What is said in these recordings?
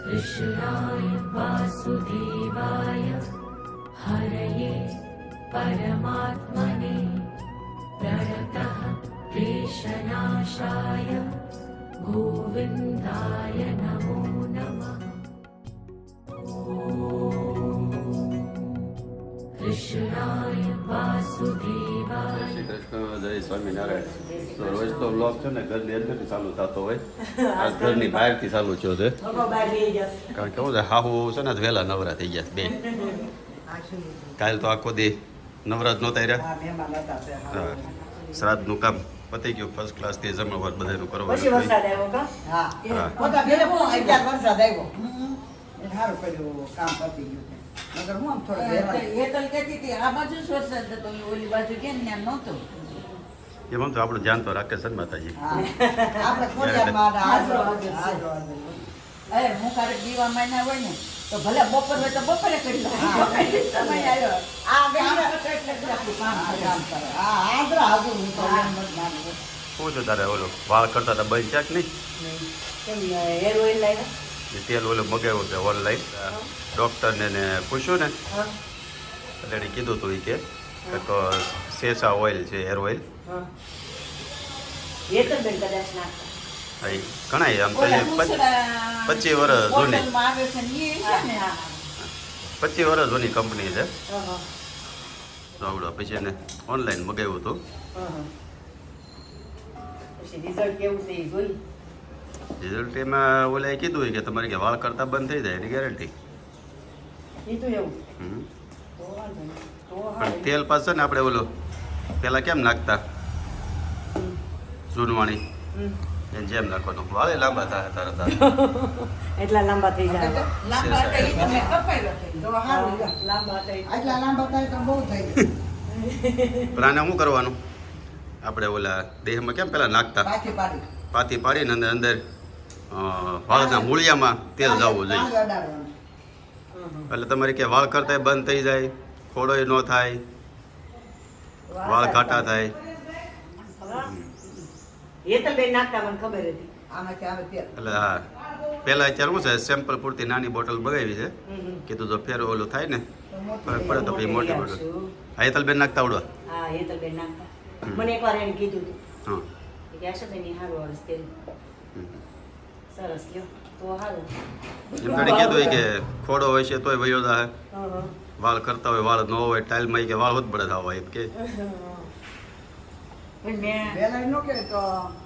कृष्णाय वासुदेवाय हरये परमात्मने प्रणतः क्लेशनाशाय गोविन्दाय नमो नमः। कृष्णाय वासुदेवाय। શ્રી કૃષ્ણ, જય સ્વામિનારાયણ। તો રોજ તો બ્લોગ છે ને ઘરની અંદરથી ચાલુ થતો હોય, આ ઘરની બહારથી ચાલુ થયો છે। કારણ કે હું હાહુ છે ને વહેલા નવરા થઈ ગયા બે। કાલ તો આખો દી નવરાજ નહોતા રહ્યા। હા, શ્રાદ્ધનું કામ પતી ગયું ફર્સ્ટ ક્લાસ થી, જમણવાર બધાનું કરવાનું। પછી વરસાદ આવ્યો કા? હા, પોતા બે વરસાદ આવ્યો। સારું કર્યું, કામ પતી ગયું। મગર હું આમ થોડા હેતલ કહેતી હતી આ બાજુ જ વરસાદ હતો, ઓલી બાજુ કેમ ત્યાં નહોતો। એમ તો આપણું ધ્યાન તો રાખે છે ને માતાજી। આપણે ખોડિયારમાં હાજરો હાજરો અરે હું ક્યારેક દીવા માન્યા હોય ને તો ભલે બપોર હોય તો બપોરે કરી લો, સમય આવ્યો આ બે એટલે આપણું કામ કરે। હા હાજરા હાજર હું તો એમ જ માનું। શું છે તારે ઓલો વાળ કરતા હતા બંધ ચાક નહીં? કેમ હેર ઓઇલ લાવ્યા? એ તેલ ઓલું મગાવ્યું છે ઓનલાઈન, ડૉક્ટરને ને પૂછ્યું ને એટલે એને કીધું હતું કે શેષા ઓઇલ છે, હેર ઓઇલ। હેતલ બેન કદાચ નાખતા ઘણા આમ તો 25 વર્ષ જૂની, હોટલમાં આવે છે ને એ છે ને 25 વર્ષ જૂની કંપની છે। આવડો પછી એને ઓનલાઈન મગાવ્યું હતું। પછી રિઝલ્ટ કેવું છે એ જોઈ? રિઝલ્ટ એમાં ઓલાએ કીધું કે તમારે કે વાળ કરતા બંધ થઈ જાય એની ગેરંટી। કીધું એવું? તો વાંધો નહીં, તો પણ તેલ પાસે ને આપણે ઓલું પેલા કેમ નાખતા જૂનવાણી, એને જેમ નાખવાનું, વાળે લાંબા થાય તરત એટલા લાંબા થઈ જાય। લાંબા હતા ઈ તમે કપાઈ તો સારું લાંબા થાય, આટલા લાંબા થાય તો બહુ થઈ જાય। પણ આને શું કરવાનું, આપણે ઓલા દેહમાં કેમ પેલા નાખતા પાછી પાડી પાતી પાડીને અંદર અંદર વાળના મૂળિયામાં તેલ જવું જોઈએ, એટલે તમારે કે વાળ કરતા બંધ થઈ જાય, ખોડોય ન થાય, વાળ ઘાટા થાય। હેતલ બેન નાખતા મને ખબર હતી આમાંથી આવે તેલ। એટલે હા, પહેલાં અત્યારે શું છે સેમ્પલ પૂરતી નાની બોટલ બગાવી છે, કીધું જો ફેર ઓલું થાય ને ફરક પડે તો પછી મોટી બોટલ। હા, હેતલબેન નાખતા આવડો? હા હેતલ બેન નાખતા, મને એકવાર એને કીધું હતું હા કે આશાબેન સારું આવે તેલ, સરસ લ્યો તો સારું। એમ ઘણી કીધું કે ખોડો હોય છે તોય વયો જાય, વાળ કરતા હોય વાળ ન હોય ટાઇલમાં કે વાળ હોત પડે થવા એમ કે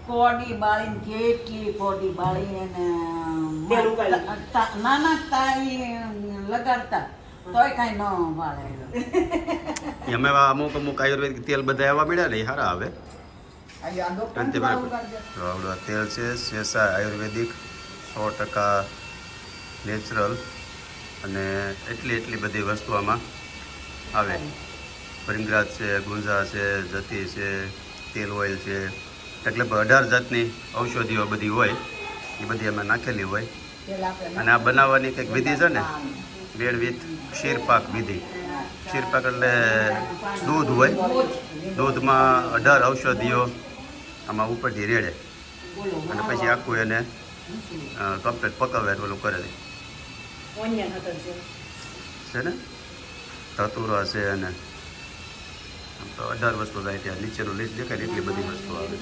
કોડી બાળીને કેટલી કોડી બાળી અને તેલ ઉકાળી. નાના તાઈ લગાડતા તોય કાંઈ ન વાળે। અમે અમુક અમુક આયુર્વેદિક તેલ બધા આવવા મળ્યા ને એ સારા આવે। આવડું તેલ છે શેષા આયુર્વેદિક 100% નેચરલ, અને એટલી બધી વસ્તુ આમાં આવે। ભૃંગરાજ છે, ગુંજા છે, જતી છે, તેલ ઓઇલ છે, એટલે 18 જાતની ઔષધિઓ બધી હોય, એ બધી અમે નાખેલી હોય। અને આ બનાવવાની કંઈક વિધિ છે ને, બેડ વિથ ક્ષીરપાક વિધિ। ક્ષીરપાક એટલે દૂધ હોય, દૂધમાં 18 ઔષધિઓ આમાં ઉપરથી રેડે, અને પછી આખું એને કમ્પ્લીટ પકાવે ઓલું કરે છે ને, ધતુરા છે, અને આમ તો 18 વસ્તુ થાય ત્યાં નીચેનું લિસ્ટ દેખાય ને એટલી બધી વસ્તુ આવે,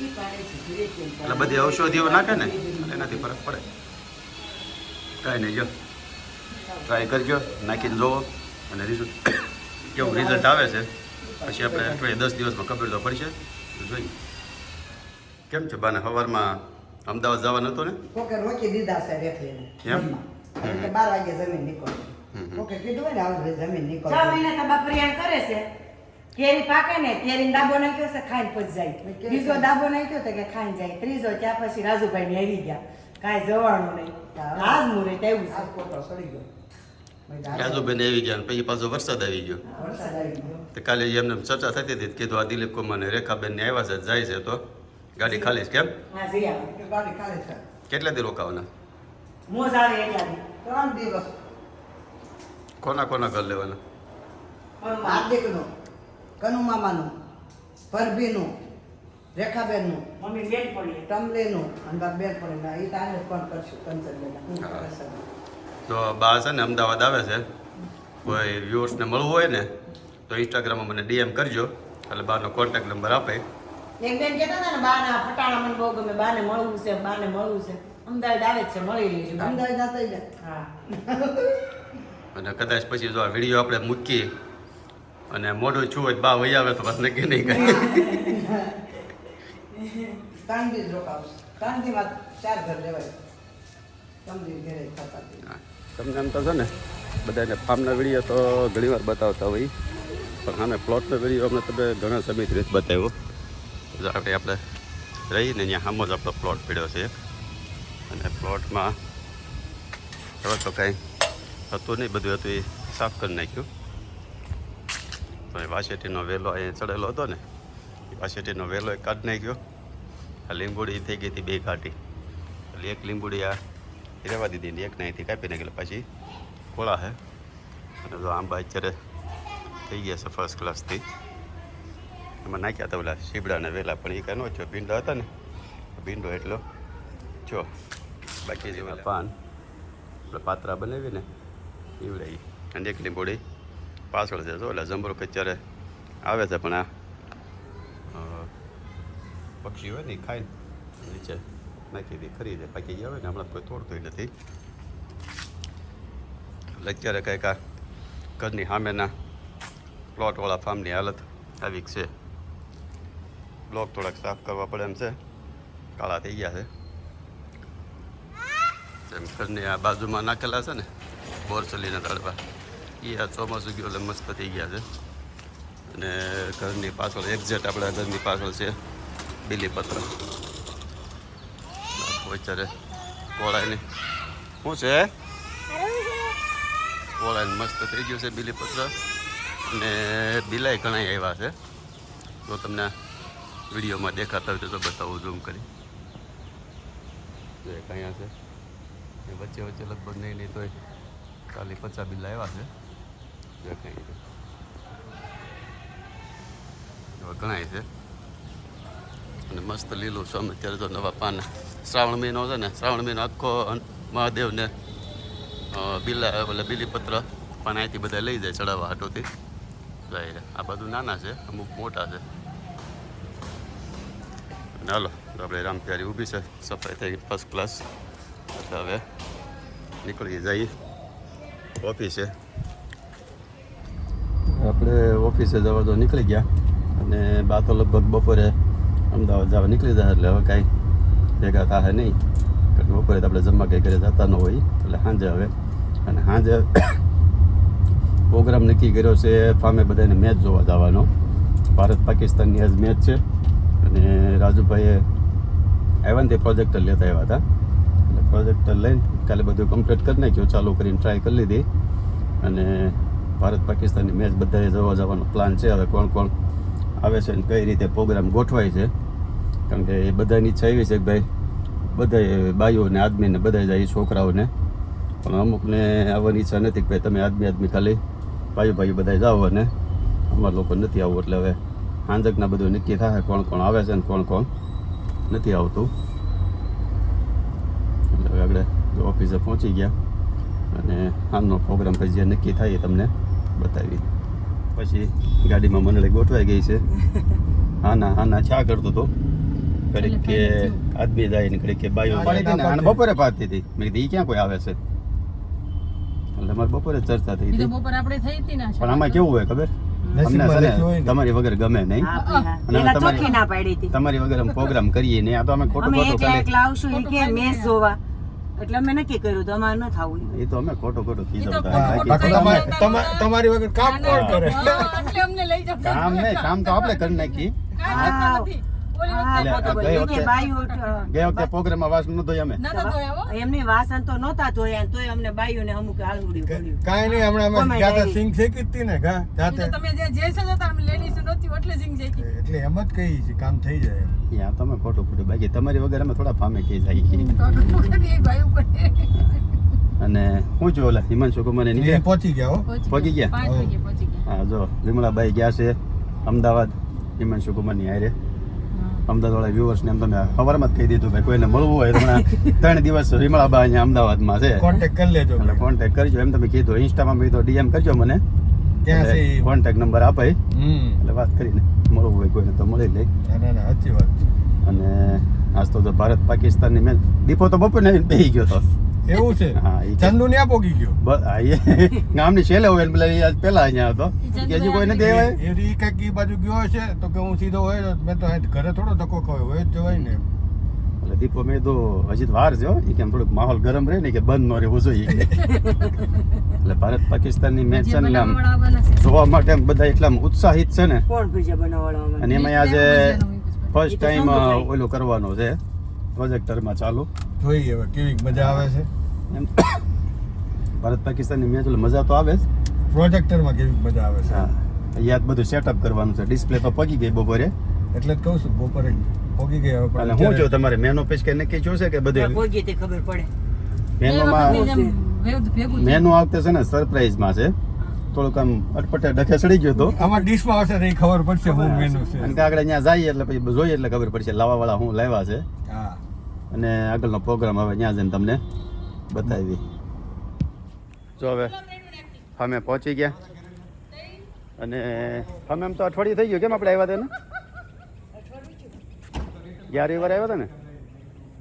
એટલે બધી ઔષધિઓ નાખે ને એટલે એનાથી ફરક પડે। કાંઈ નહીં, જો ટ્રાય કરજો, નાખીને જોવો, અને રિઝલ્ટ કેવું રિઝલ્ટ આવે છે પછી આપણે અઠવાડિયે 10 દિવસમાં ખબર તો પડશે, જોઈએ કેમ છે। બાને સવારમાં અમદાવાદ જવાનું હતું ને, કોકે રોકી દીધા છે રેખલીને એમ? કે 12 વાગે જમીન નીકળે, કોકે કીધું હોય ને હવે જમીન નીકળે। 6 મહિના તો બાપરિયાણ કરે છે, કેરી પાકે ને કેરીનો દાબો નાખ્યો છે, ખાઈને પછી જાય, બીજો દાબો નાખ્યો તો કે ખાઈને જાય, ત્રીજો ત્યાં પછી રાજુભાઈ ને આવી ગયા, કાંઈ જવાનું નહીં, આજ મુહૂર્ત આવ્યું છે। કોટો સડી ગયો, રાજુભાઈ આવી ગયા, પછી પાછો વરસાદ આવી ગયો। વરસાદ આવી ગયો। તો કાલે એમને ચર્ચા થતી હતી, કીધું આ દિલીપ કુમાર ને રેખાબેન ને આવ્યા છે, જાય છે તો ગાડી ખાલી છે, કેમ હા જઈ આવો, કે ગાડી ખાલી છે, કેટલા દી રોકાવાના? મોજ આવે એટલા દી। 3 દિવસ। કોના કોના ઘર લેવાના? હાર્દિકનું, કનુ મામાનું, પરભીનું, રેખાબેનનું, મમ્મી બેન પડી ટમલીનું, અને બેન પડી એ તારે ફોન કરશું કંચન બેન। તો બા છે ને અમદાવાદ આવે છે, કોઈ વ્યુઅર્સને મળવું હોય ને તો ઇન્સ્ટાગ્રામમાં મને ડીએમ કરજો, એટલે બાનો કોન્ટેક્ટ નંબર આપે. એક બેન કહેતા હતા ને બાના ફટાણા મને બહુ ગમે, બાને મળવું છે, બાને મળવું છે. અમદાવાદ આવે જ છે, મળી લેજો. અમદાવાદ જતા જ હા. અને કદાચ પછી જો આ વિડીયો આપણે મૂકીએ અને મોઢું છું હોય બા વહી આવે તો બસ નક્કી નહીં કરે. 3 દિવસ રોકાવું, 3 દિવસ 4 ઘર લેવાય, 3 દિવસ ઘરે થતા. તમને એમ તો છે ને બધાને ફાર્મના વિડીયો તો ઘણી વાર બતાવતા હોય, પણ સામે પ્લોટનો વિડીયો અમને તમે ઘણા સમયથી નથી બતાવ્યો. જો આપણે રહીને ત્યાં સામો જ આપણો પ્લોટ પડ્યો છે, અને પ્લોટમાં હવે તો કાંઈ હતું નહીં, બધું હતું એ સાફ કરી નાખ્યું. તો એ વાસેટીનો વેલો અહીંયા ચડેલો હતો ને, એ વાસેટીનો વેલો એ કાઢી નાખ્યો. આ લીંબુડી થઈ ગઈ હતી 2 કાઢી, એટલે એક લીંબુડી આ રહેવા દીધી ને એક અહીંથી કાપી નાખી, પછી ખોળા છે. અને જો આંબા અત્યારે થઈ ગયા છે ફર્સ્ટ ક્લાસથી. એમાં નાખ્યા હતા ઓલા સીબડાના વેલા, પણ એ કાંઈ ન થયો, ભીંડા હતા ને ભીંડો એટલો જો. બાકી જે પાન આપણે પાત્રા બનાવીને એવડે અને એક લીંબોડી પાછળ છે. જો એટલે જમરૂખ અત્યારે આવે છે, પણ આ પક્ષી હોય ને એ ખાઈને નીચે નાખી દે, ખરી જાય. પાકી ગયા હોય ને હમણાં કોઈ તોડતું નથી. એટલે અત્યારે કંઈક આ ઘરની સામેના પ્લોટવાળા ફાર્મની હાલત આવી છે. બ્લોક થોડાક સાફ કરવા પડે એમ છે, કાળા થઈ ગયા છે. જેમ ઘરની આ બાજુમાં નાખેલા છે ને બોરસલીના તળવા, એ આ ચોમાસું ગયું એટલે મસ્ત થઈ ગયા છે. અને ઘરની પાછળ એક્ઝેક્ટ આપણા ઘરની પાછળ છે બીલીપત્ર. અત્યારે કોળાઈને શું છે, કોળાઈને મસ્ત થઈ ગયું છે બીલીપત્ર. અને બિલાઈ ઘણા આવ્યા છે, તો તમને વિડીયોમાં દેખાતા હોય તો બતાવું ઝૂમ કરી. જો એક અહીંયા છે, એ વચ્ચે વચ્ચે લગભગ નહીં તોય 40-50 બિલા આવ્યા છે. જો કંઈ ઘણા છે, અને મસ્ત લીલું સમ. અત્યારે તો નવા પાન, શ્રાવણ મહિનો છે ને, શ્રાવણ મહિનો આખો મહાદેવને બિલા એટલે બીલીપત્ર પણ અહીંથી બધા લઈ જાય ચડાવવા હાટોથી જાય. આ બધું નાના છે, અમુક મોટા છે. અને હાલો આપણે રામપ્યારી ઊભી છે, સફાઈ થઈ ગઈ ફર્સ્ટ ક્લાસ. એટલે હવે નીકળી જઈએ ઓફિસે. આપણે ઓફિસે જવા તો નીકળી ગયા, અને બા તો લગભગ બપોરે અમદાવાદ જવા નીકળી જાય. એટલે હવે કાંઈ ભેગા થાય નહીં, કારણ કે બપોરે તો આપણે જમવા કંઈ ઘરે જતા ન હોય. એટલે સાંજે હવે, અને સાંજે પ્રોગ્રામ નક્કી કર્યો છે ફામે બધાને મેચ જોવા જવાનો. ભારત પાકિસ્તાનની આજ મેચ છે, અને રાજુભાઈએ આવ્યા ને તે પ્રોજેક્ટર લેતા આવ્યા હતા. એટલે પ્રોજેક્ટર લઈને કાલે બધું કમ્પ્લીટ કરી નાખ્યું, ચાલુ કરીને ટ્રાય કરી લીધી. અને ભારત પાકિસ્તાનની મેચ બધાએ જોવા જવાનો પ્લાન છે. હવે કોણ કોણ આવે છે ને કઈ રીતે પ્રોગ્રામ ગોઠવાય છે, કારણ કે એ બધાની ઈચ્છા એવી છે કે ભાઈ બધાએ બાઈઓને આદમીને બધા જાય, છોકરાઓને. પણ અમુકને આવવાની ઈચ્છા નથી કે ભાઈ તમે આદમી ખાલી ભાઈઓ બધા જાઓ, અને અમારા લોકો નથી આવવું. એટલે હવે સાંજકના બધું નક્કી થાય કોણ કોણ આવે છે ને કોણ કોણ નથી આવતું. એટલે હવે આપણે ઓફિસે પહોંચી ગયા, અને આમનો પ્રોગ્રામ પછી જે નક્કી થાય એ તમને બતાવી. પછી ગાડીમાં મંડળી ગોઠવાઈ ગઈ છે. હા ચા કરતો હતો, ઘડીક કે આદમી જાય ને ઘડીક કે બાઈઓ પાડી હતી ને, આને બપોરે પાડતી હતી. મેં કીધું એ ક્યાં કોઈ આવે છે, એટલે અમારે બપોરે ચર્ચા થઈ હતી. પણ આમાં કેવું હોય ખબર, અમને છે ને તમારી વગર ગમે નહીં, અને તમારી વગર અમે પ્રોગ્રામ કરીએ નહીં. આ તો અમે ખોટું લાવશું કે મેચ જોવા, એટલે અમે નક્કી કર્યું તો અમારે ન થવું. એ તો અમે ખોટું કીધું. તમારી વગર કામ કોણ કરે? કામ નહીં, કામ તો આપણે કરી નાખી. ગયા વખતે પ્રોગ્રામમાં વાસ નતો અમે, એમની વાસણ તો નહોતા ધોયા, તોય અમને બાઈઓને અમુક હાલવડી પડ્યું. કાઈ નહીં, હમણાં અમે ગયા સિંગ શેકી હતી ને ઘા જાતે, તમે જે હતા અમે લેડીઝ નહોતી એટલે સિંગ શેકી. એટલે એમ જ કહી છે કામ થઈ જાય. યા તમે ખોટું બાકી તમારી વગર અમે થોડા ફામે કહી જાય. અને હું છું ઓલા હિમાંશુ કુમાર એ પહોંચી ગયા હો, પહોંચી ગયા. હા જો વિમલાબાઈ ગયા છે અમદાવાદ હિમાંશુ કુમારની હારે. અમદાવાદવાળા વ્યુઅર્સને એમ તમે સવારમાં જ કહી દીધું ભાઈ કોઈને મળવું હોય તો હમણાં 3 દિવસ વિમળાબા અહીંયા અમદાવાદમાં છે કોન્ટેક્ટ કરી લેજો એટલે કોન્ટેક્ટ કરજો એમ તમે કીધું ઇન્સ્ટામાં મેં તો ડીએમ કરજો મને ક્યાં છે ઈ? કોન્ટેક્ટ નંબર આપાય એટલે વાત કરીને મળવું હોય કોઈને તો મળી લે. ના સાચી વાત છે. અને આજ તો ભારત પાકિસ્તાનની મેચ દીપો તો બપોરને આવીને બેસી ગયો હતો. એવું છે હા, ઈ ચંદુ ને પોગી ગયો ગામની છેલ્લે હોય ને પેલા આજ પહેલા અહીંયા હતો કે હજી કોઈ નથી આવ્યા. એ ઈ કાંઈક ઈ બાજુ ગયો છે તો કે હું સીધો હોય તો મેં તો અહીં ઘરે થોડો ધક્કો ખાયો હોય જ જવાય ને. એટલે દીપો મેં તો હજી તો વાર છે હો. ઈ કેમ થોડુંક માહોલ ગરમ રહે ને કે બંધ ન રહેવું જોઈએ એટલે ભારત પાકિસ્તાનની મેચ છે ને આમ જોવા માટે આમ બધા એટલા આમ ઉત્સાહિત છે ને. કોણ ભજીયા બનાવવાળા અને એમાં આજે ફર્સ્ટ ટાઈમ ઓલું કરવાનું છે પ્રોજેક્ટરમાં ચાલુ. જોઈએ હવે કેવી મજા આવે છે એમ ભારત પાકિસ્તાનની મેચ એટલે મજા તો આવે જ. પ્રોજેક્ટરમાં કેવી મજા આવે છે. હા, યાદ બધું સેટઅપ કરવાનું છે. ડિસ્પ્લે તો પગી ગઈ બપોરે. એટલે જ કહું છું બપોરે પોગી ગયા હવે અને હું જો તમારે મેનો પેજ કે નક્કી જોશે કે બધું કોઈ તે ખબર પડે મેનુમાં મેનુ આવતે છે ને સરપ્રાઈઝમાં છે. થોડુંક આમ અટપટે ડખે સડી ગયો તો આમાં ડીશમાં આવશે તો ખબર પડશે હું મેનુ છે. અને કે આગળ ત્યાં જઈએ એટલે પછી જોઈએ એટલે ખબર પડશે લાવવાવાળા હું લાવ્યા છે. હા અને આગળનો પ્રોગ્રામ હવે ત્યાં જઈને તમને બતાવી. જો હવે અમે પહોંચી ગયા અને અમે એમ તો અઠવાડિયું થઈ ગયું. કેમ આપણે આવ્યા હતા ને 11 રવિવાર આવ્યા હતા ને.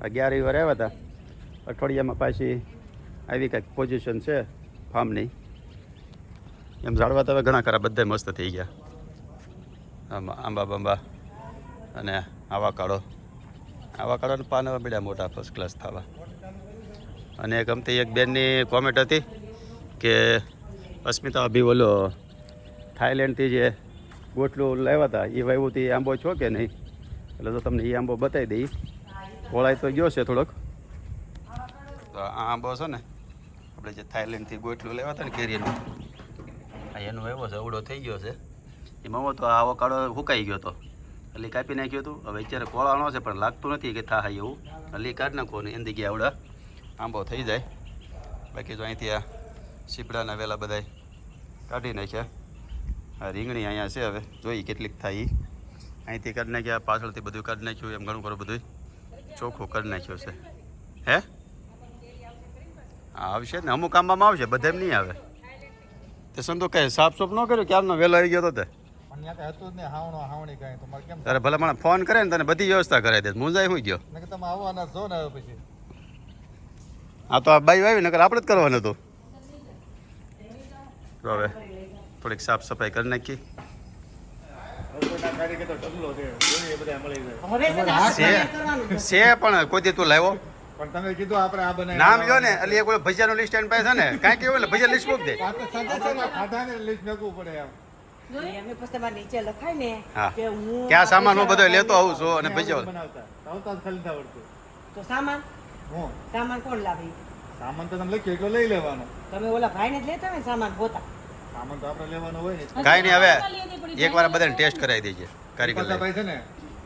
11 રવિવાર આવ્યા હતા. અઠવાડિયામાં પાછી આવી કંઈક પોઝિશન છે ફાર્મની. એમ ઝાડવા તો હવે ઘણા ખરા બધા મસ્ત થઈ ગયા. આમાં આંબા બાંબા અને આવા પાન મળ્યા મોટા ફર્સ્ટ ક્લાસ થવા. અને ગમતી એક બેનની કોમેન્ટ હતી કે અસ્મિતા અભી બોલો થાઈલેન્ડથી જે ગોટલું લાવ્યા હતા એ વાવ્યુંથી આંબો છો કે નહીં. એટલે તો તમને એ આંબો બતાવી દઈ. ખોળાઈ તો ગયો છે થોડોક. તો આ આંબો છે ને આપણે જે થાઈલેન્ડથી ગોટલું લાવ્યા હતા ને કેરીનું એનો એવો છે અવડો થઈ ગયો છે. એમાં તો આવો કાળો સુકાઈ ગયો હતો એટલે કાપી નાખ્યું હતું. હવે અત્યારે કોળાનો છે પણ લાગતું નથી કે થાય એવું. એટલે કાઢી નાખો ને એની જગ્યાએ આવડા આંબો થઈ જાય. બાકી તો અહીંથી આ સીપડાના વેલા બધા કાઢી નાખ્યા. આ રીંગણી અહીંયા છે હવે જોઈએ કેટલીક થાય. અહીંથી કાઢી નાખ્યા પાછળથી બધું કાઢી નાખ્યું. એમ ઘણું ખરું બધું ચોખ્ખું કરી નાખ્યું છે. હે હા આવશે ને અમુક આંબામાં આવશે બધા એમ નહીં આવે. તે સંતો કઈ સાફ સોફ ન કર્યો ક્યારનો વહેલો આવી ગયો હતો તે તારે ભલે મને ફોન કરે ને તને બધી વ્યવસ્થા કરાવી દે. મુંજાઈ હું ગયો આ તો આ બાઈ આવી નકર આપણે જ કરવાનું હતું. તો હવે થોડીક સાફ સફાઈ કરી નાખી. છે પણ કોઈ તું લાવ્યો પણ તમે કીધું આપણે આ બનાવી નામ લ્યો ને એટલે એક ભજીયાનું લિસ્ટ એન્ડ પાસે છે ને કાંઈ કેવું એટલે ભજીયા લિસ્ટ મૂક દે. ખાધાને લિસ્ટ નાખવું પડે એમ. અમે પછી તમારે નીચે લખાય ને હા કે હું ક્યાં સામાન હું બધો લેતો આવું છું અને ભજીયા બનાવતા આવતા જ ખરીદા આવડતું. તો સામાન હું કોણ લાવી સામાન તો તમે લખ્યું એટલો લઈ લેવાનો. તમે ઓલા ભાઈને જ લેતા હોય ને સામાન પોતા સામાન તો આપણે લેવાનો હોય ને. કાંઈ નહીં હવે એકવાર બધાને ટેસ્ટ કરાવી દેજે કારીગર ભાઈ છે ને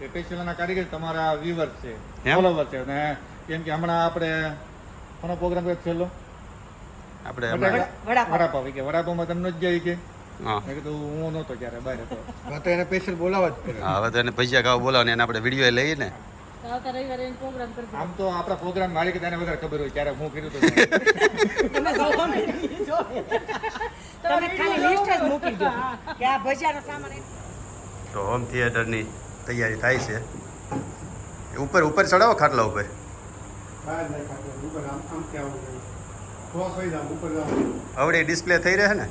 એ સ્પેશિયલના કારીગર તમારા વ્યુઅર્સ છે એમ? ફોલોવર છે અને કેમ કે હમણાં આપણે કોનો પ્રોગ્રામ કર્યો છેલ્લો આપણે વડાપાવ કે વડાપાવમાં તમને જ જાય કે હા મેં કીધું હું નહોતો ક્યારે બહાર હતો તો એને સ્પેશિયલ બોલાવવા જ પડે. હા હવે તો એને ભજીયા ખાવા બોલાવો ને એને આપણે વિડીયો લઈએ ને. પ્રોગ્રામ આમ તો આપણા પ્રોગ્રામ મારી કે તેને વધારે ખબર હોય ક્યારે હું કર્યું તો તમે ખાલી લિસ્ટ જ મૂકી દો કે આ ભજીયાનો સામાન તો હોમ થિયેટરની તૈયારી થાય છે. ઉપર ઉપર ચડાવો ખાટલા ઉપર. હવે ડિસ્પ્લે થઈ રહે ને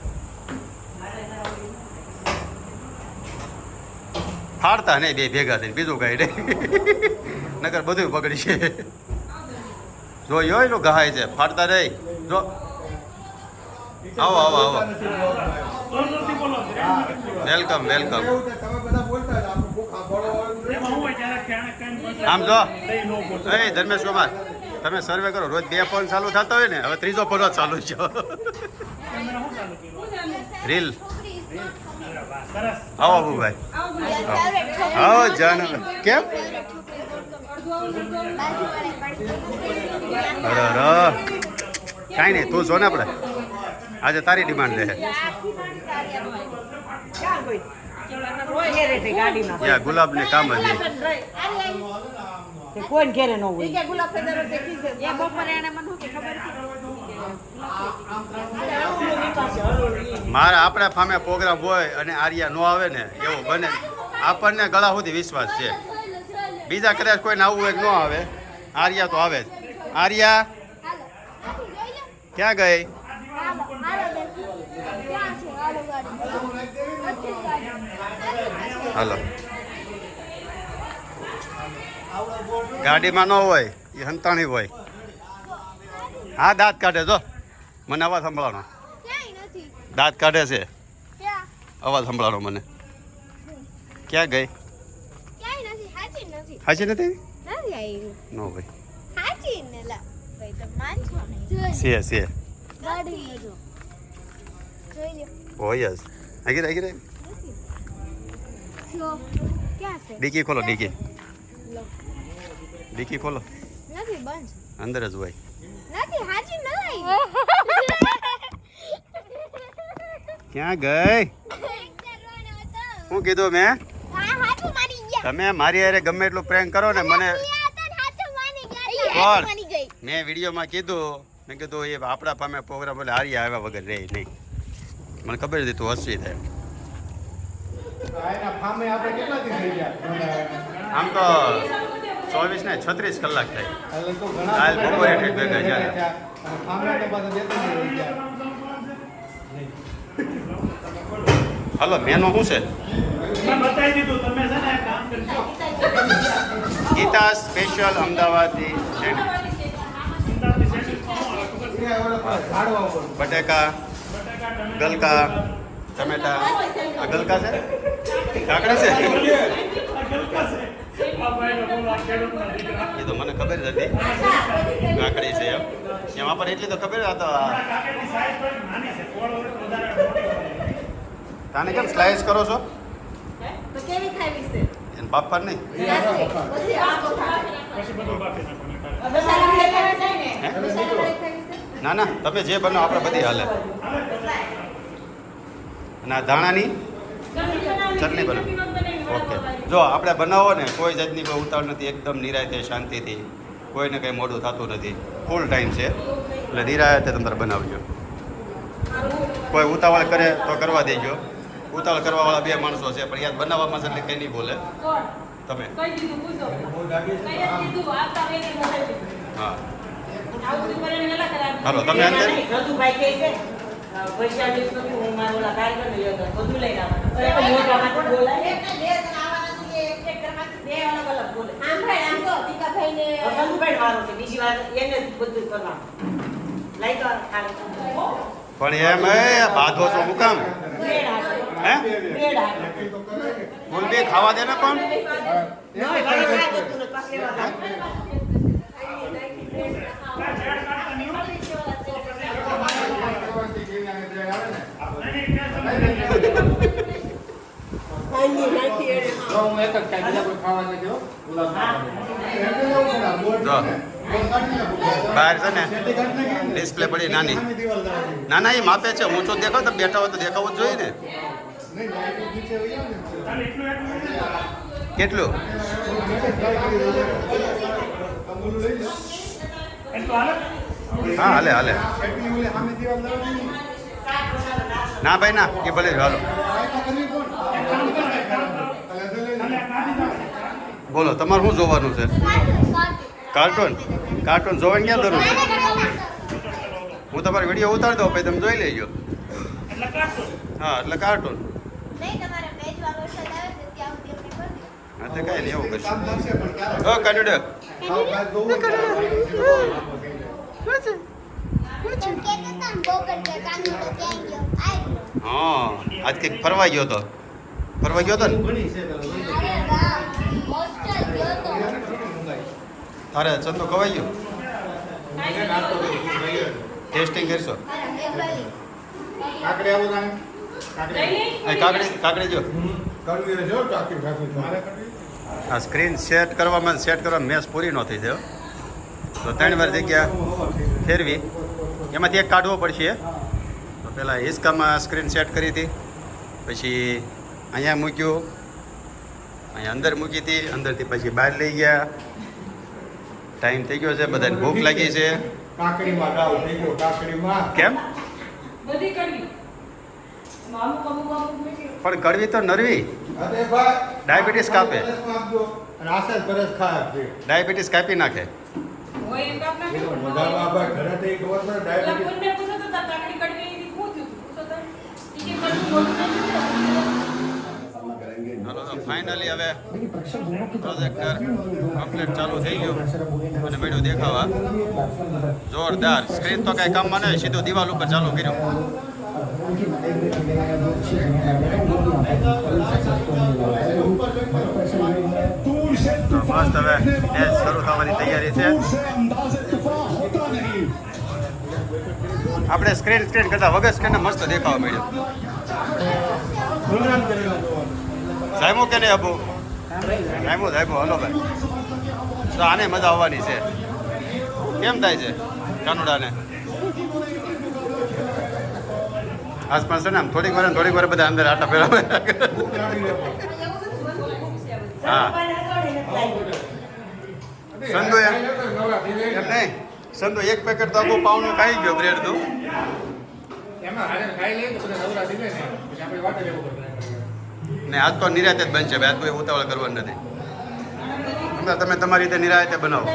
ફાડતા નહીં બે ભેગા થઈને બીજું કાંઈ નહીં નકર બધું પકડી છે. જો યો એનું ગહાય છે ફાડતા નહીં. જો આવો આવો આવો વેલકમ વેલકમ. આમ જો એ ધર્મેશ કુમાર તમે સર્વે કરો રોજ 2 ફોન ચાલુ થતા હોય ને હવે 3જો ફોન ચાલુ છે રીલ. આવો બાબુભાઈ આવો જાન કેમ અરે કાંઈ નહીં તું જો ને આપણે આજે તારી ડિમાન્ડ રહે. ઘેરે તે ગાડીમાં ત્યાં ગુલાબને કામ જ નહીં. તે કોઈને ઘેરે ન હોય એ બપોરે એને મને શું કે ખબર છે મારા આપણા ફામે પ્રોગ્રામ હોય અને આર્યા નો આવે ને એવું બને. આપણને ગળા સુધી વિશ્વાસ છે. બીજા કદાચ કોઈને આવવું હોય કે ન આવે, આર્યા તો આવે જ. આર્યા ક્યાં ગઈ? હાલો, ગાડીમાં ન હોય એ હંતાણી હોય. હા, દાંત કાઢે જો, મને અવાજ સંભળાનો. દાંત કાઢે છે, અવાજ સંભળાનો મને. ક્યાં ગઈ? હાચી નથી? નો ભાઈ છે હોય જ. આગી રે ડીકી ખોલો, ડીકી ખોલો. અંદર જ હોય. ક્યાં ગઈ? શું કીધું મેં? તમે મારી હારે ગમે એટલું પ્રેન્ક કરો ને મને. કોણ? મેં વિડીયોમાં કીધું, મેં કીધું એ આપણા પામે પ્રોગ્રામ એટલે હારી આવ્યા વગર રહે નહીં. મને ખબર હતી તું હસવી થાય. એના ફામે આપણે કેટલા દી થઈ ગયા? આમ તો 24 ને 36 કલાક થાય. એટલે તો ઘણા કાલ બપોરે ઠેક ભેગા છે. અને ફામે તો પાછા બે ત્રણ દી થઈ ગયા. હલો, મેનો શું છે? ગીતા સ્પેશિયલ અમદાવાદથી ઝાડવા ઉપર બટેકા, ગલકા, ટમેટા. આ ગલકા છે? કાકડા છે? એ તો મને ખબર જ હતી કાકડી છે એમ. એમાં પણ એટલી તો ખબર હતા. તાને કેમ સ્લાઇસ કરો છો? તો કેવી ખાવી છે એને બાફર નહીં? ના ના, તમે જે બનાવો આપણે બધી હાલે. અને આ ધાણાની ચટણી બનાવો. ઓકે, જો આપણે બનાવો ને કોઈ જાતની કોઈ ઉતાવળ નથી, એકદમ નિરાયતે શાંતિથી, કોઈને કંઈ મોડું થતું નથી, ફૂલ ટાઈમ છે એટલે નિરાયતે તમારે બનાવજો. કોઈ ઉતાવળ કરે તો કરવા દેજો. ઉતાવળ કરવાવાળા બે માણસો છે પણ યાદ બનાવવામાં છે એટલે કંઈ નહીં બોલે. તમે હા હાલો, તમે અંદર રઘુભાઈ કહે છે પૈસા લીધું તો હું મારા ઓલા કાર્યકરને લઈ આવતો બધું લઈને આવવાનું. તો એક મોટામાંથી બોલાય એક ઘરમાંથી બે અલગ અલગ બોલે. રઘુભાઈ વાળો છે, બીજી વાર એને જ બધું કરવાનું. લઈ તો પણ એમ બાંધો છો હું કામ? બ્રેડ હાથે. હે બ્રેડ હાથે. બોલ બે ખાવા દે ને પણ. નહીં, ઘરે કાંઈ હોતું નથી, પાછળ એવા કામ. હું એક જ ખાઈ, બીજા કોઈ ખાવા નથી દેવો. ગુલાબ જો બહાર છે ને ડિસ્પ્લે પડી નાની. ના ના, એ માપે છે. ઊંચો દેખાવ તો બેઠા હોય તો દેખાવું જ જોઈએ ને. કેટલું? હા, હાલે હાલે. ના ભાઈ ના, એ ભલે હાલો. બોલો, તમારે શું જોવાનું છે? કાર્ટૂન? કાર્ટૂન જોવાની ક્યાં જરૂર છે? હું તમારો વિડીયો ઉતારી દઉં પછી તમે જોઈ લેજો. હા, એટલે કાર્ટૂન. હા, તે કાંઈ નહીં, એવું કરશે. ઓ કાઢ્યું. હા, આજ કંઈક ફરવા ગયો તો. ફરવા ગયો તો ને? તારે ચંદુ ખવાઈ ગયો? ટેસ્ટિંગ કરશો? કાકડી આવો તાને. કાકડી જો. કાકડી જો ચાકી ચાકી. આ સ્ક્રીન સેટ કરવામાં મેચ પૂરી ન થઈ જાય. તો 3 વાર જગ્યા ફેરવી, એમાંથી એક કાઢવો પડશે. તો પહેલાં હિસકામાં સ્ક્રીન સેટ કરી હતી, પછી અહીંયા મૂક્યું, અહીંયા અંદર મૂકી હતી, અંદરથી પછી બહાર લઈ ગયા. ટાઈમ થઈ ગયો છે, બધાને ભૂખ લાગી છે. કાકડીમાં દાવ થઈ ગયો કાકડીમાં. કેમ? બધી કડવી અમુક મીઠી. પણ કડવી તો નરવી, અરે ભાઈ ડાયાબિટીસ કાપે. અને આસલ પરસ ખાય છે. ડાયાબિટીસ કાપી નાખે. હોય એમ કાપ નાખે. મોઢામાં ભાઈ ઘરે થઈ ખબર પડે પેલા ડાયાબિટીસ. કોઈને પૂછો તો તાર કાકડી કડવી એની પૂછ્યું તું. પૂછો તો ઈ કે કડવું મોઢું નથી. હાલો તો ફાઇનલી હવે પ્રોજેક્ટર કમ્પ્લીટ ચાલુ થઈ ગયું અને મેળ્યું દેખાવા જોરદાર. સ્ક્રીન તો કાંઈ કામમાં નહીં, સીધું દિવાલ ઉપર ચાલુ કર્યું. તો મસ્ત હવે મેચ શરૂ થવાની તૈયારી છે. આપણે સ્ક્રીન કરતા વગર સ્ક્રીન મસ્ત દેખાવા મળ્યું. સાહેબો કે નહીં અબુ? સાહેબો હલો ભાઈ. તો આને મજા આવવાની છે. કેમ થાય છે કાનુડાને? આસપાસ છે ને આમ થોડીક વાર બધા અંદર આટા ફેરવે. હા સંતો એમ નહીં, સંતો એક પેકેટ તો આખું પાઉનું ખાઈ ગયો બ્રેડનું. ને આજ તો નિરાતે જ બનશે ભાઈ, આજ કોઈ ઉતાવળ કરવાનું નથી. તમે તમારી રીતે નિરાતે બનાવો.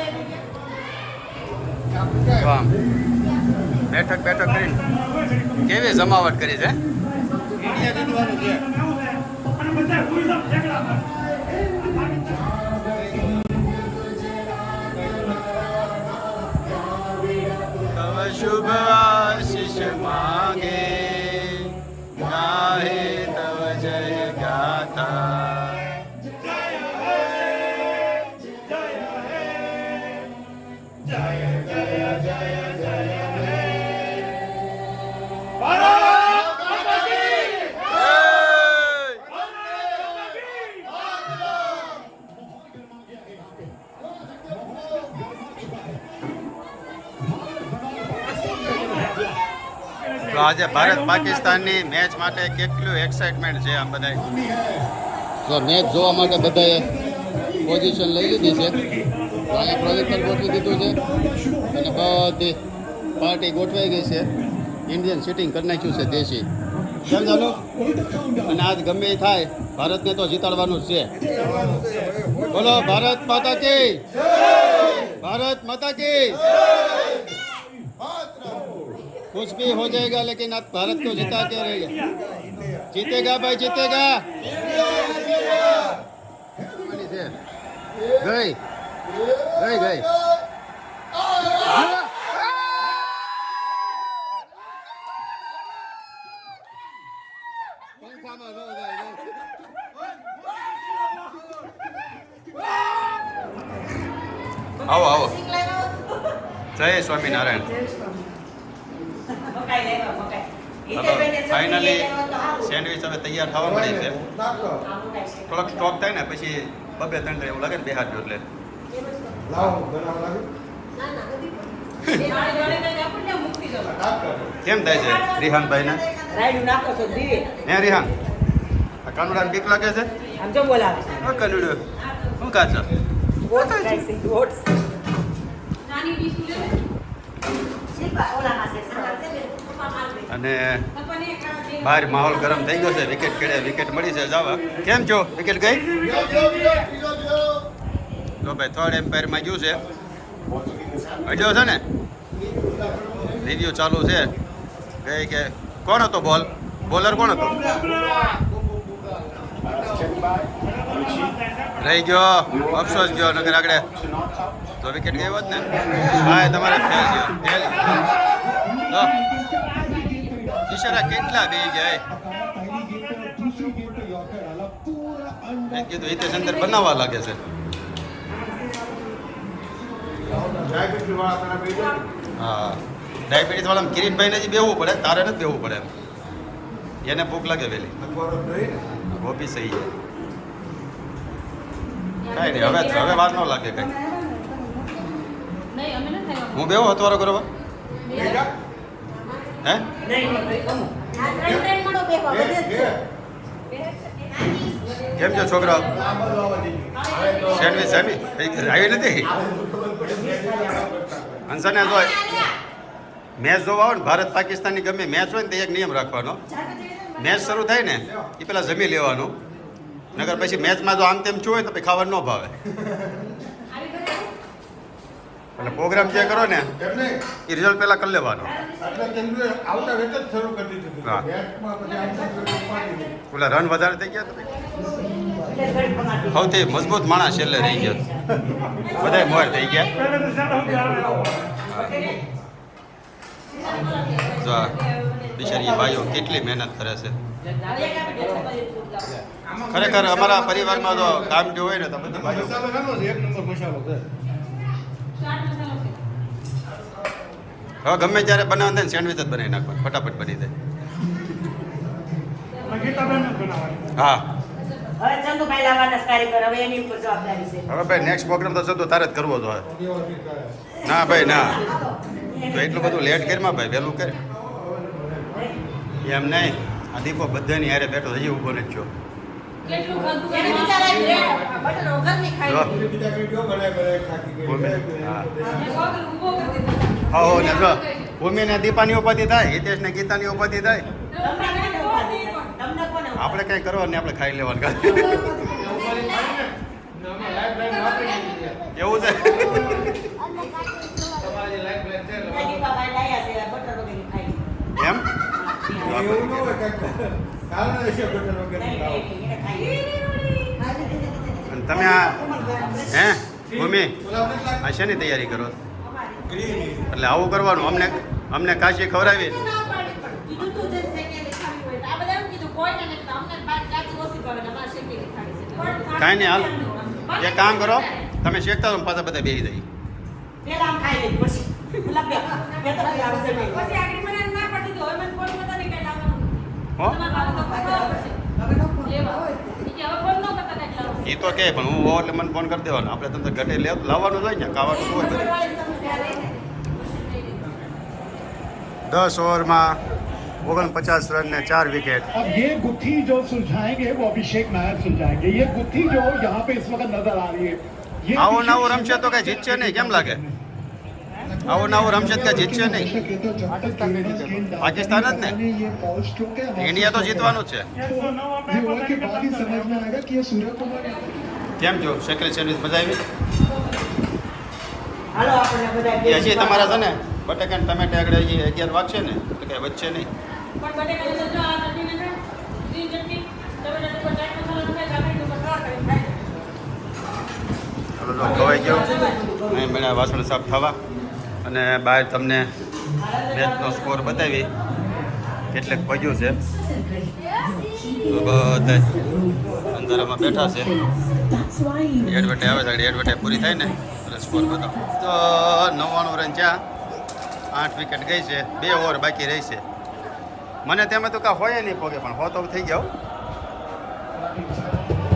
આમ બેઠક કરીને કેવી જમાવટ કરી છે. તવ શુભ આશીષ માગે ગાહે તવ જય ગાથા. તો આજે ભારત પાકિસ્તાનની મેચ માટે કેટલું એક્સાઇટમેન્ટ છે આમ બધાય. તો મેચ જોવા માટે બધાએ પોઝિશન લઈ લીધી છે. તો અહીંયા પ્રોજેક્ટર ગોઠવી દીધું છે અને બધી પાર્ટી ગોઠવાઈ ગઈ છે. ઇન્ડિયન સિટિંગ કરી નાખ્યું છે દેશી. કેમ ચાલો? અને આજ ગમે એ થાય ભારતને તો જીતાડવાનું જ છે. બોલો ભારત માતા કી, ભારત માતા કી. कुछ भी हो जाएगा लेकिन आप भारत को जिता के रहेगा. जीतेगा भाई, जीतेगा. गई आओ आओ. जय स्वामीनारायण. ફાઇનલી સેન્ડવિચ હવે તૈયાર થવા મળી છે. થોડોક સ્ટોક થાય ને પછી 2-3 એવું લાગે ને બે હાથ જો એટલે કેમ થાય છે રિહાનભાઈ ને? રાયડું નાખો છો દીવે. હે રિહાન, આ કાનુડાને બીક લાગે છે? આમ જો બોલાવે છે. ઓ કાનુડો શું કાચો? ઓટ્સ ખાય છે, ઓટ્સ. અને બહાર માહોલ ગરમ થઈ ગયો છે. વિકેટ મળી છે જવા. કેમ છો? વિકેટ ગઈ? તો ભાઈ થર્ડ એમ્પાયરમાં ગયું છે. અડ્યો છે ને? રિવ્યુ ચાલુ છે. ગઈ કે કોણ હતો બોલર કોણ હતો? રહી ગયો, અફસોસ ગયો. નગર આગળ તો વિકેટ ગઈ હોત ને. હા તમારે ફેલ ગયો. તો ઈશારા કેટલા બે ગયા? કીધું હિતેશ અંદર બનાવવા લાગે છે. હા ડાયાબિટીસ વાળા કિરીટભાઈને જ બેહવું પડે, તારે નથી બેહવું પડે. એને ભૂખ લાગે વહેલી. ગોપી સહી છે. કાંઈ નહીં, હવે વાર ન લાગે કઈ. હું બેહો હતવારો કરવા હે? કેમ છો છોકરાઓ? સેન્ડવીચ આવી નથી હંસાને જો મેચ જોવા આવો ને ભારત પાકિસ્તાનની ગમે મેચ હોય ને તો એક નિયમ રાખવાનો, મેચ શરૂ થાય ને એ પેલા જમી લેવાનું, નગર પછી મેચમાં જો આમ તેમ છું હોય તો પછી ખાવાનું ન ભાવે. એટલે પ્રોગ્રામ જે કરો ને એ રિઝલ્ટ પહેલા કરી લેવાનો. હા પેલા રન વધારે થઈ ગયા તો સૌથી મજબૂત માણસ છેલ્લે રહી ગયો, બધા મોર થઈ ગયા. જો આ બિચારી ભાઈઓ કેટલી મહેનત કરે છે. ખરેખર અમારા પરિવારમાં તો કામ જો હોય ને તો બધી ભાઈઓ હવે ગમે ત્યારે બનાવવા ને સેન્ડવિચ જ બનાવી નાખવાનું, ફટાફટ બની જાય. હા હવે ચંદુભાઈ લાવવાના જ કારીગર, હવે એની ઉપર જવાબદારી છે. હવે ભાઈ નેક્સ્ટ પ્રોગ્રામ તો જતો તારે જ કરવો તો. ના ભાઈ ના, તો એટલું બધું લેટ કરીમાં ભાઈ વહેલું કરે એમ નહીં. આ દીપો બધાની હારે બેઠો હજી ઊભો નથી થયો. એને બિચારા બટર વગરની ખાઈ જો. હા હો ને જો ભૂમિને દીપાની ઉપાધિ થાય, હિતેશને ગીતાની ઉપાધિ થાય. આપણે કઈ કરવાનું નહીં, આપણે ખાઈ લેવાનું. એવું છે. એમ અને તમે આ હે ભૂમિ આ શેની તૈયારી કરો? એટલે આવું કરવાનું, અમને કાશી ખવડાવી. કાંઈ નહીં, હાલ એક કામ કરો, તમે શેકતા હો પાછા બધા બેસી જાય. પેલા આમ ખાઈ લે પછી પેલા બે તો પેલા આવશે નહીં. પછી આગળ મને ના પડી તો હવે મને ફોન કરતા નહીં કઈ લાવવાનું. હો તમારા બાબા તો ખબર પડશે. લેવા હોય. ઈ કે હવે ફોન ન કરતા કઈ લાવવાનું. એ તો કે પણ હું હોઉં એટલે મને ફોન કરી દેવાનો. આપણે તમને ઘટે લાવવાનું જ હોય ને, ખાવાનું હોય બધું. 10 ઓવરમાં 49 રન ને 4 વિકેટ. अब ये गुत्थी जो सुलझाएंगे वो अभिषेक नायर सुलझाएंगे. ये गुत्थी जो यहाँ पे इस वक्त नजर आ रही है ये આવો નવો રમશે તો કઈ જીતશે નહીં, કેમ લાગે? આવો નવો રમશે તો કઈ જીતશે નહીં. પાकिस्तान જ ને, इंडिया तो जीतવાનું જ છે. के बाद ही समझ में आएगा कि ये सूर्य कुमार કેમ જો સેક્રેટ સર્વિસ મજા આવી? હાલો આપણે બધા એ હજી તમારા છે ને બટાકા ને ટમેટા આગળ હજી 11 વાગશે ને એટલે કઈ વચ્ચે નહીં. પણ બટેકા તો જો આ ચટણી ને ગ્રીન ચટણી ટમેટા ઉપર ચાટ મસાલો નાખે કાકડી ઉપર સવા કરીને ખાય. હવે તો ખવાઈ ગયો નહીં, મને વાસણ સાફ થવા અને બહાર તમને મેચનો સ્કોર બતાવી કેટલેક પગ્યું છે. તો બધા અંધારામાં બેઠા છે. એડવર્ટાઈ આવે છે, એડવર્ટાઈ પૂરી થાય ને એટલે સ્કોર બતાવો. તો 99 રન જ્યાં 8 વિકેટ ગઈ છે, 2 ઓવર બાકી રહી છે. મને તેમાં તો કાંઈ હોય નહીં પોગે, પણ હો તો થઈ જાઓ.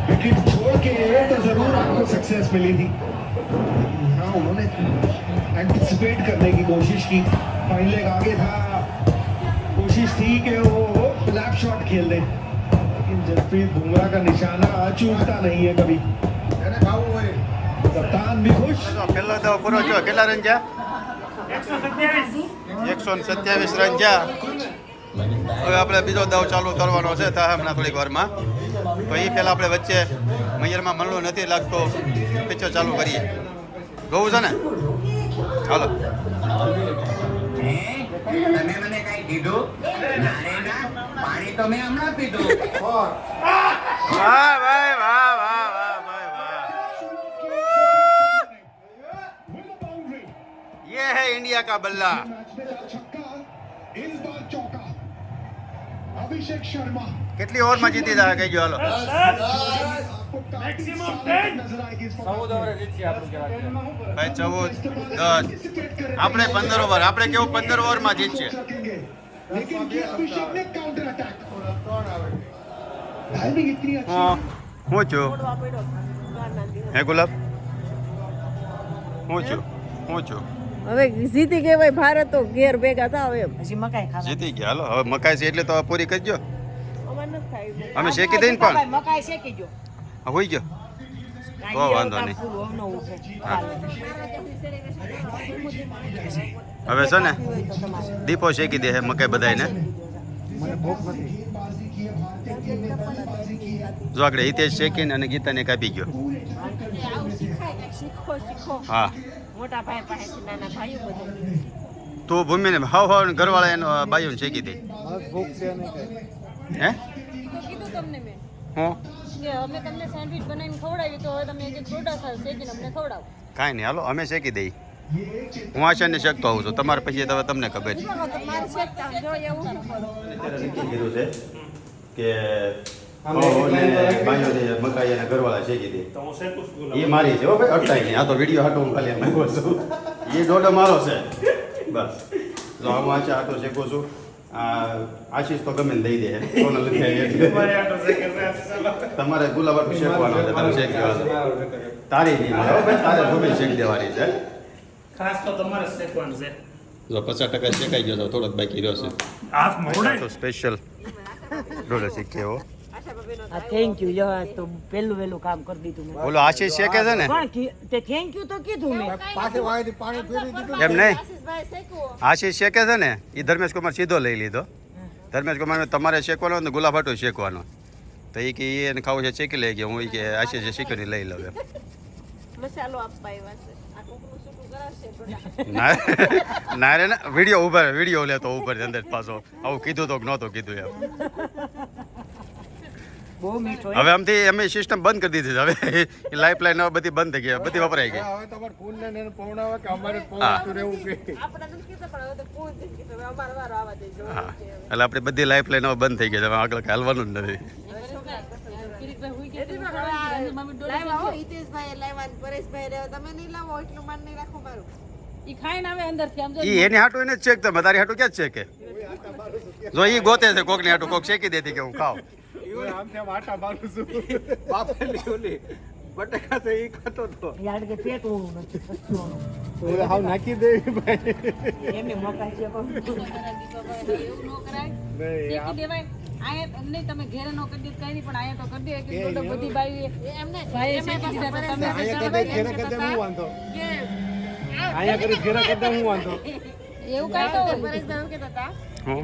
विकेट छोड़ के तो जरूर आपको सक्सेस मिली थी. हाँ उन्होंने एंटिसिपेट करने की कोशिश की. फाइनल लेग आगे था, कोशिश थी कि वो लैप शॉट खेल दें, लेकिन जसप्रीत बुमराह का निशाना चूकता नहीं है कभी. कप्तान भी खुश. તો પહેલો દાવ પૂરો થયો. કેટલા રન જ્યાં? 127 રન જ્યાં. હવે આપણે બીજો દાવ ચાલુ કરવાનો છે થાય હમણાં થોડીક વારમાં. તો એ પહેલાં આપણે વચ્ચે મૈયરમાં મનલો નથી લાગતો પિક્ચર ચાલુ કરીએ. જોવું છે ને? ચાલો. તમે મને કઈ કીધું? પાણી તો મેં હમણાં પીધું. વાહ ભાઈ વાહ વાહ વાહ ભાઈ વાહ. ये है इंडिया का बल्ला. मैच में था छक्का, इस बार चौका. अभिषेक शर्मा કેટલી ઓવરમાં જીતી જાય કઈ ગયો? હાલો. आपको काफी साल नजर आएगी इस वक्त. ભાઈ 14 10 આપણે 15 ઓવર, આપણે કેવું 15 ઓવરમાં જીતશે. रखेंगे, लेकिन ये अभिषेक ने काउंटर अटैक. टाइमिंग इतनी अच्छी. હું છું હે ગુલાબ, હું છું. હવે જીતી કહેવાય ભારત તો ઘેર ભેગા થાવ એમ. હજી મકાઈ ખાવા જીતી ગયા. હાલો હવે મકાઈ છે એટલે તો પૂરી કરજો. અમારે નથી ખાવી અમે શેકી દઈને પણ મકાઈ શેકી જો આ હોઈ ગયો તો વાંધો નહીં. હવે છે ને દીપો શેકી દે મકાઈ બધાને. મને ભૂખ નથી. જો આગળ હિતેશ શેકીને અને ગીતાને કાપી ગયો. હા મોટા ભાઈ પાસેથી નાના ભાઈઓ બધા તું ભૂમિને હાવ ઘરવાળા એનો બાઈઓને શેકી દે. મને ભૂખ છે નહીં કઈ. હે કીધું તમને મેં હું કે અમે તમને સેન્ડવિચ બનાવીને ખવડાવી તો હવે તમે એક પ્રોડા ખાવ શેકીને અમને ખવડાવો. કાંઈ નહીં હાલો અમે શેકી દઈ. હું આશાને શકતો આવું છું તમારે પછી હવે તમને ખબર છે. તમારે શેકતા જો એવું કીધું છે કે મકાઈ અને ઘરવાળા શેકી દે. એ મારી છે હો ભાઈ, અટકાય નહીં. આ તો વિડીયો હાટો હું ખાલી એમ આવ્યો છું. એ દોડો મારો છે બસ. જો હું આશા આટો શેકું છું. આશીષ તો ગમે ને દઈ દે. સોનલ તમારે ગુલાબ શેકવાનો છે, તમે શેકી તારી નહીં મળે હો ભાઈ, તારે ગમે શેકી દેવાની છે. ખાસ તો તમારે શેકવાનું છે. જો 50% શેકાઈ ગયો તો થોડોક બાકી રહ્યો છે. તો સ્પેશિયલ ડોડો શીખ્યો. થેન્ક યુ જો તો પહેલું વહેલું કામ કરી દીધું મેં. ઓલો આશીષ શેકે છે ને પણ તે થેન્ક યુ તો કીધું મેં. પાછી વાયથી પાણી ફેરવી દીધું. એમ નહીં, આશીષભાઈ શેકવો આશીષ શેકે છે ને એ ધર્મેશ કુમાર સીધો લઈ લીધો. ધર્મેશ કુમાર તમારે શેકવાનો ને ગુલાબ હાટો શેકવાનો. તો એ કે એને ખાવું છે શેકી લઈ ગયા. હું કે આશીષ શીખીને લઈ લઉં એમ. મસાલો આપવા આવ્યા છે આ કોકનું શું કરાશે ના રે ના વિડીયો લેતો ઉપર અંદર પાછો આવું કીધું તો નહોતું કીધું એમ. બહુ મીઠો હવે આમથી અમે સિસ્ટમ બંધ કરી દીધી છે. હવે લાઈફ લાઈન હવે બધી બંધ થઈ ગઈ, બધી વપરાઈ ગઈ. હવે તમારે ફૂલને એને પૌણાવે કે અમારે પૌણાતું રહેવું કે આપણે નથી કીધું પણ હવે તો પૂછ કીધું હવે અમારો વારો આવવા દેજો. હા એટલે આપણી બધી લાઈફ લાઈન હવે બંધ થઈ ગઈ છે. હવે આગળ કાંઈ હાલવાનું જ નથી. કિરીટભાઈ હુઈ ગયા મમ્મી ડોલા લાવ્યા હિતેશભાઈ લાવ્યા પરેશભાઈ રહ્યો તમે નહીં લાવો એટલું મન નહીં રાખો મારું. ઈ ખાઈને આવે અંદરથી આમ જો ઈ એની હાટું એને જ ચેક તમે તારી હાટું ક્યાં જ છે કે જો ઈ ગોતે છે કોકની હાટું કોક શેકી દેતી કે હું ખાઉં. આમ તેમ આટા મારું છું. બાપેલી ઓલી બટાકા તો ઈ ખાતો તો યાર કે પેટવું નથી ઓલે હાવ નાખી દેવી ભાઈ. એમને મકાઈ શેકો એવું ન કરાય શેકી દેવાય. આયા નહીં તમે ઘેરે નો કરી દે કઈ નહીં પણ આયા તો કરી દે કે તો બધી બાઈ એમને ભાઈ શેકી દીધા તો તમે અહીંયા કદે ઘેરે કદે હું વાંધો. અહીંયા કરી ઘેરે કદે હું વાંધો. એવું કઈ તો પરેશભાઈ એવું કહેતા હતા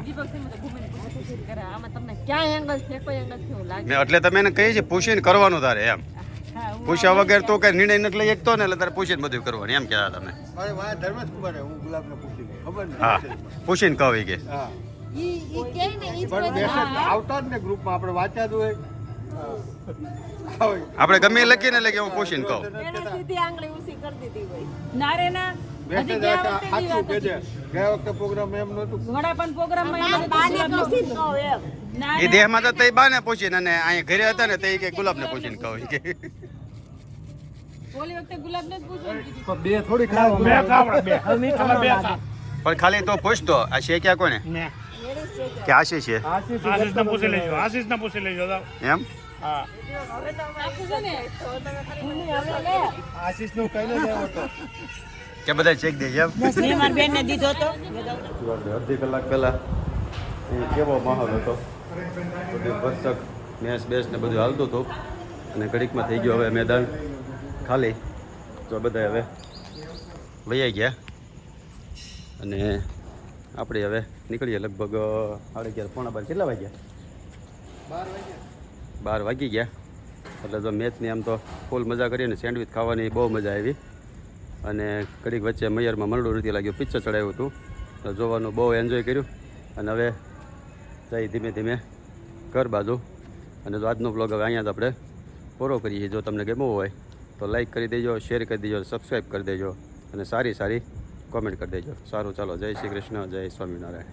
દીપક સિંહ તો ઘૂમીને પૂછીને કરે આમાં તમને ક્યાં એંગલ છે કોઈ એંગલ કેવું લાગે. ને એટલે તમે એને કહી છે પૂછીને કરવાનું તારે એમ. પૂછ્યા વગર તો કઈ નિર્ણય નથી લઈ શકતો ને એટલે તારે પૂછીને બધું કરવાનું એમ કહેતા તમે. મારે વાય ધર્મેશ કુમાર હું ગુલાબને પૂછી લઉં. ખબર ને હા પૂછીને કહો કે હા ઈ કે ને ઈ પણ મેસેજ આવતા જ ને ગ્રુપમાં આપણે વાંચ્યા જ હોય. આપણે ગમે એ લખીને એટલે કે હું પૂછીને કહું. એને સીધી આંગળી ઊંચી કરી દીધી હોય. ના રે ના મેસેજ સાચું કે છે ગયા વખતે પ્રોગ્રામ એમ નહોતું. વડાપાન પ્રોગ્રામમાં બાને પૂછીને કહો એમ. ના એ દેહમાં તો તઈ બાને પૂછીને અને અહીંયા ઘરે હતા ને તઈ કે ગુલાબને પૂછીને કહો કે ઓલી વખતે ગુલાબને જ પૂછ્યું તો બે થોડી ખાવ બે ખાવડા બે હવે મીઠો ન લાગે. પણ ખાલી તો પૂછતો આ છે ક્યાં કોને ને કે આશીષ છે આશીષને પૂછી લેજો. આશીષને પૂછી લેજો એમ. હા હવે તો આખું છે ને તો તમે ખાલી હવે લે આશીષ નું કઈ ન દેવો તો કે બધા ચેક દેજે એમ. મેં મારી બેનને દીધો તો અડધી કલાક પહેલા એ કેવો માહોલ હતો. બધું ભરસક મેચ બેસ ને બધું હાલતું હતું અને ઘડીકમાં થઈ ગયું હવે મેદાન ખાલી. તો બધા હવે વૈયા ગયા અને આપણે હવે નીકળીએ લગભગ 11:30 પોણા 12 કેટલા વાગ્યા 12 વાગી ગયા. એટલે જો મેચની આમ તો ફૂલ મજા કરી અને સેન્ડવિચ ખાવાની બહુ મજા આવી અને ઘડીક વચ્ચે મૈયરમાં મરડું નથી લાગ્યું. પિક્ચર ચડાવ્યું હતું તો જોવાનું બહુ એન્જોય કર્યું અને હવે જઈ ધીમે ધીમે ઘર બાજુ. અને જો આજનો બ્લોગ હવે અહીંયા જ આપણે પૂરો કરીએ. જો તમને ગમ્યો હોય તો લાઈક કરી દેજો, શેર કરી દેજો, સબસ્ક્રાઈબ કરી દેજો અને સારી કોમેન્ટ કરી દેજો. સારું ચાલો, જય શ્રી કૃષ્ણ, જય સ્વામિનારાયણ.